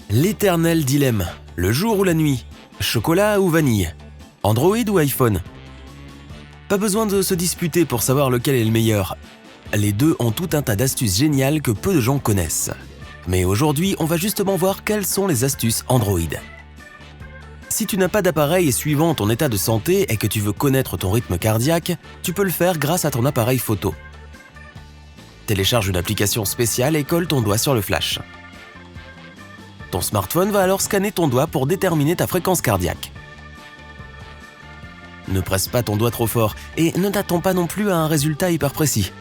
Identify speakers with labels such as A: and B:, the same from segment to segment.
A: L'éternel dilemme, le jour ou la nuit, chocolat ou vanille, Android ou iPhone? Pas besoin de se disputer pour savoir lequel est le meilleur. Les deux ont tout un tas d'astuces géniales que peu de gens connaissent. Mais aujourd'hui, on va justement voir quelles sont les astuces Android. Si tu n'as pas d'appareil et suivant ton état de santé et que tu veux connaître ton rythme cardiaque, tu peux le faire grâce à ton appareil photo. Télécharge une application spéciale et colle ton doigt sur le flash. Ton smartphone va alors scanner ton doigt pour déterminer ta fréquence cardiaque. Ne presse pas ton doigt trop fort et ne t'attends pas non plus à un résultat hyper précis.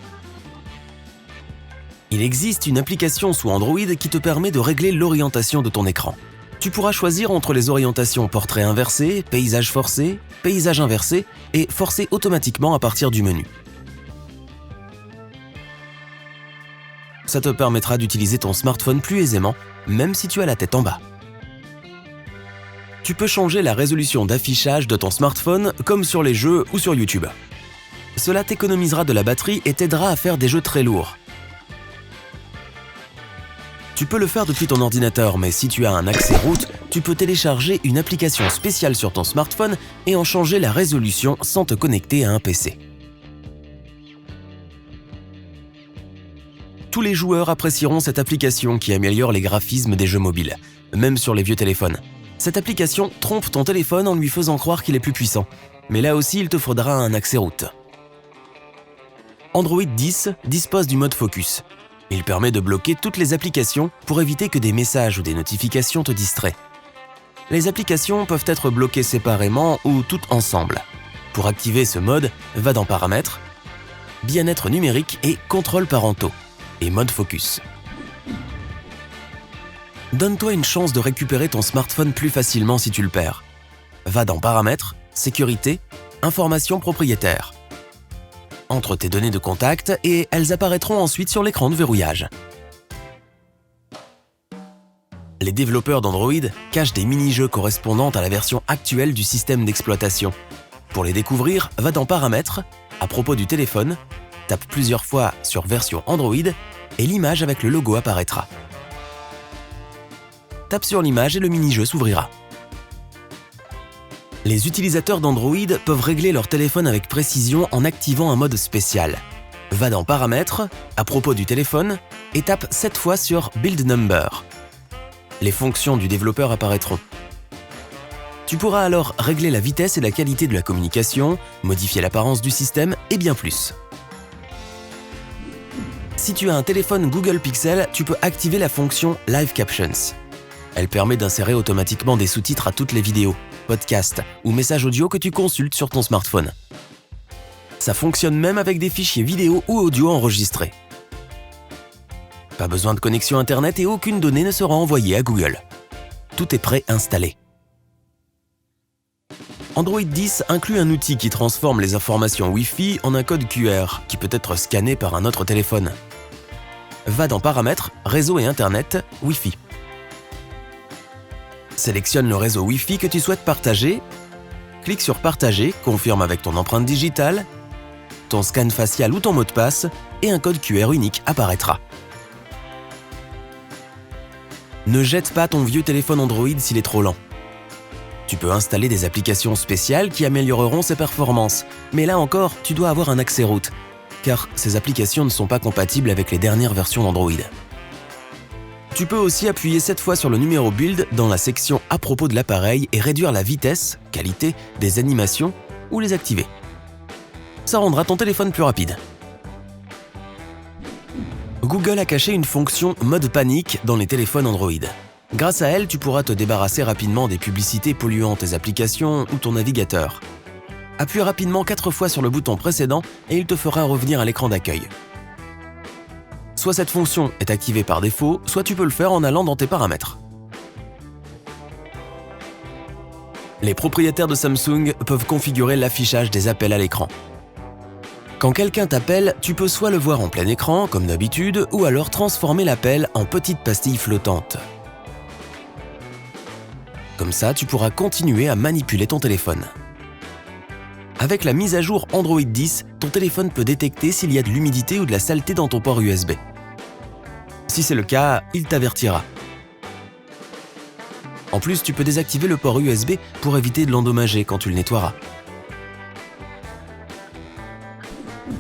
A: Il existe une application sous Android qui te permet de régler l'orientation de ton écran. Tu pourras choisir entre les orientations portrait inversé, paysage forcé, paysage inversé et forcé automatiquement à partir du menu. Ça te permettra d'utiliser ton smartphone plus aisément, même si tu as la tête en bas. Tu peux changer la résolution d'affichage de ton smartphone comme sur les jeux ou sur YouTube. Cela t'économisera de la batterie et t'aidera à faire des jeux très lourds. Tu peux le faire depuis ton ordinateur, mais si tu as un accès route, tu peux télécharger une application spéciale sur ton smartphone et en changer la résolution sans te connecter à un PC. Tous les joueurs apprécieront cette application qui améliore les graphismes des jeux mobiles, même sur les vieux téléphones. Cette application trompe ton téléphone en lui faisant croire qu'il est plus puissant, mais là aussi il te faudra un accès route. Android 10 dispose du mode focus. Il permet de bloquer toutes les applications pour éviter que des messages ou des notifications te distraient. Les applications peuvent être bloquées séparément ou toutes ensemble. Pour activer ce mode, va dans Paramètres, Bien-être numérique et Contrôles parentaux et mode focus. Donne-toi une chance de récupérer ton smartphone plus facilement si tu le perds. Va dans Paramètres, Sécurité, Informations propriétaires. Entre tes données de contact et elles apparaîtront ensuite sur l'écran de verrouillage. Les développeurs d'Android cachent des mini-jeux correspondant à la version actuelle du système d'exploitation. Pour les découvrir, va dans Paramètres, à propos du téléphone, tape plusieurs fois sur Version Android et l'image avec le logo apparaîtra. Tape sur l'image et le mini-jeu s'ouvrira. Les utilisateurs d'Android peuvent régler leur téléphone avec précision en activant un mode spécial. Va dans Paramètres, à propos du téléphone, et tape 7 fois sur Build Number. Les fonctions du développeur apparaîtront. Tu pourras alors régler la vitesse et la qualité de la communication, modifier l'apparence du système et bien plus. Si tu as un téléphone Google Pixel, tu peux activer la fonction Live Captions. Elle permet d'insérer automatiquement des sous-titres à toutes les vidéos, podcasts ou messages audio que tu consultes sur ton smartphone. Ça fonctionne même avec des fichiers vidéo ou audio enregistrés. Pas besoin de connexion Internet et aucune donnée ne sera envoyée à Google. Tout est pré-installé. Android 10 inclut un outil qui transforme les informations Wi-Fi en un code QR qui peut être scanné par un autre téléphone. Va dans Paramètres, Réseau et Internet, Wi-Fi. Sélectionne le réseau Wi-Fi que tu souhaites partager, clique sur Partager, confirme avec ton empreinte digitale, ton scan facial ou ton mot de passe et un code QR unique apparaîtra. Ne jette pas ton vieux téléphone Android s'il est trop lent. Tu peux installer des applications spéciales qui amélioreront ses performances, mais là encore, tu dois avoir un accès route, car ces applications ne sont pas compatibles avec les dernières versions d'Android. Tu peux aussi appuyer 7 fois sur le numéro Build dans la section à propos de l'appareil et réduire la vitesse, qualité, des animations ou les activer. Ça rendra ton téléphone plus rapide. Google a caché une fonction mode panique dans les téléphones Android. Grâce à elle, tu pourras te débarrasser rapidement des publicités polluant tes applications ou ton navigateur. Appuie rapidement 4 fois sur le bouton précédent et il te fera revenir à l'écran d'accueil. Soit cette fonction est activée par défaut, soit tu peux le faire en allant dans tes paramètres. Les propriétaires de Samsung peuvent configurer l'affichage des appels à l'écran. Quand quelqu'un t'appelle, tu peux soit le voir en plein écran, comme d'habitude, ou alors transformer l'appel en petite pastille flottante. Comme ça, tu pourras continuer à manipuler ton téléphone. Avec la mise à jour Android 10, ton téléphone peut détecter s'il y a de l'humidité ou de la saleté dans ton port USB. Si c'est le cas, il t'avertira. En plus, tu peux désactiver le port USB pour éviter de l'endommager quand tu le nettoieras.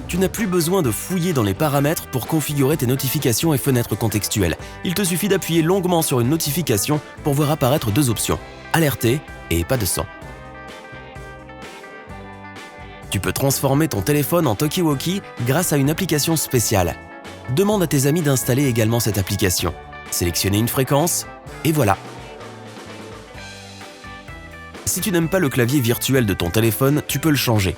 A: Tu n'as plus besoin de fouiller dans les paramètres pour configurer tes notifications et fenêtres contextuelles. Il te suffit d'appuyer longuement sur une notification pour voir apparaître 2 options, alerter et pas de son. Tu peux transformer ton téléphone en talkie-walkie grâce à une application spéciale. Demande à tes amis d'installer également cette application. Sélectionnez une fréquence et voilà. Si tu n'aimes pas le clavier virtuel de ton téléphone, tu peux le changer.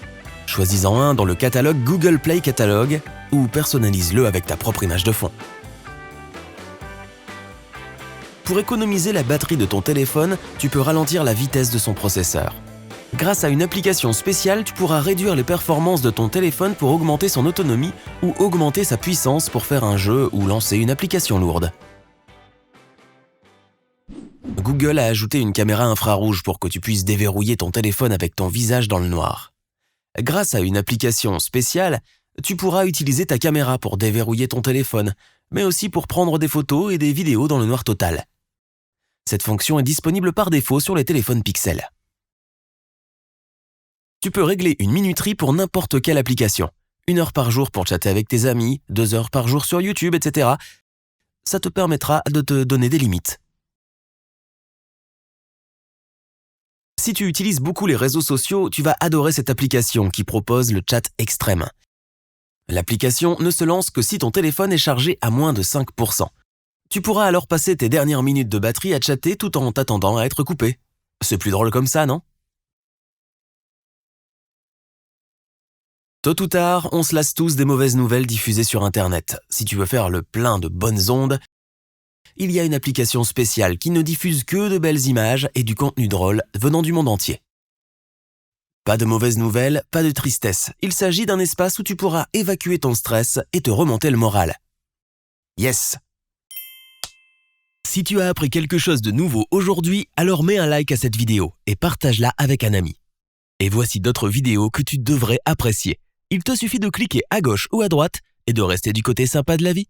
A: Choisis-en un dans le catalogue Google Play Catalogue ou personnalise-le avec ta propre image de fond. Pour économiser la batterie de ton téléphone, tu peux ralentir la vitesse de son processeur. Grâce à une application spéciale, tu pourras réduire les performances de ton téléphone pour augmenter son autonomie ou augmenter sa puissance pour faire un jeu ou lancer une application lourde. Google a ajouté une caméra infrarouge pour que tu puisses déverrouiller ton téléphone avec ton visage dans le noir. Grâce à une application spéciale, tu pourras utiliser ta caméra pour déverrouiller ton téléphone, mais aussi pour prendre des photos et des vidéos dans le noir total. Cette fonction est disponible par défaut sur les téléphones Pixel. Tu peux régler une minuterie pour n'importe quelle application. 1 heure par jour pour chatter avec tes amis, 2 heures par jour sur YouTube, etc. Ça te permettra de te donner des limites. Si tu utilises beaucoup les réseaux sociaux, tu vas adorer cette application qui propose le chat extrême. L'application ne se lance que si ton téléphone est chargé à moins de 5%. Tu pourras alors passer tes dernières minutes de batterie à chatter tout en t'attendant à être coupé. C'est plus drôle comme ça, non ? Tôt ou tard, on se lasse tous des mauvaises nouvelles diffusées sur Internet. Si tu veux faire le plein de bonnes ondes, il y a une application spéciale qui ne diffuse que de belles images et du contenu drôle venant du monde entier. Pas de mauvaises nouvelles, pas de tristesse. Il s'agit d'un espace où tu pourras évacuer ton stress et te remonter le moral. Yes! Si tu as appris quelque chose de nouveau aujourd'hui, alors mets un like à cette vidéo et partage-la avec un ami. Et voici d'autres vidéos que tu devrais apprécier. Il te suffit de cliquer à gauche ou à droite et de rester du côté sympa de la vie.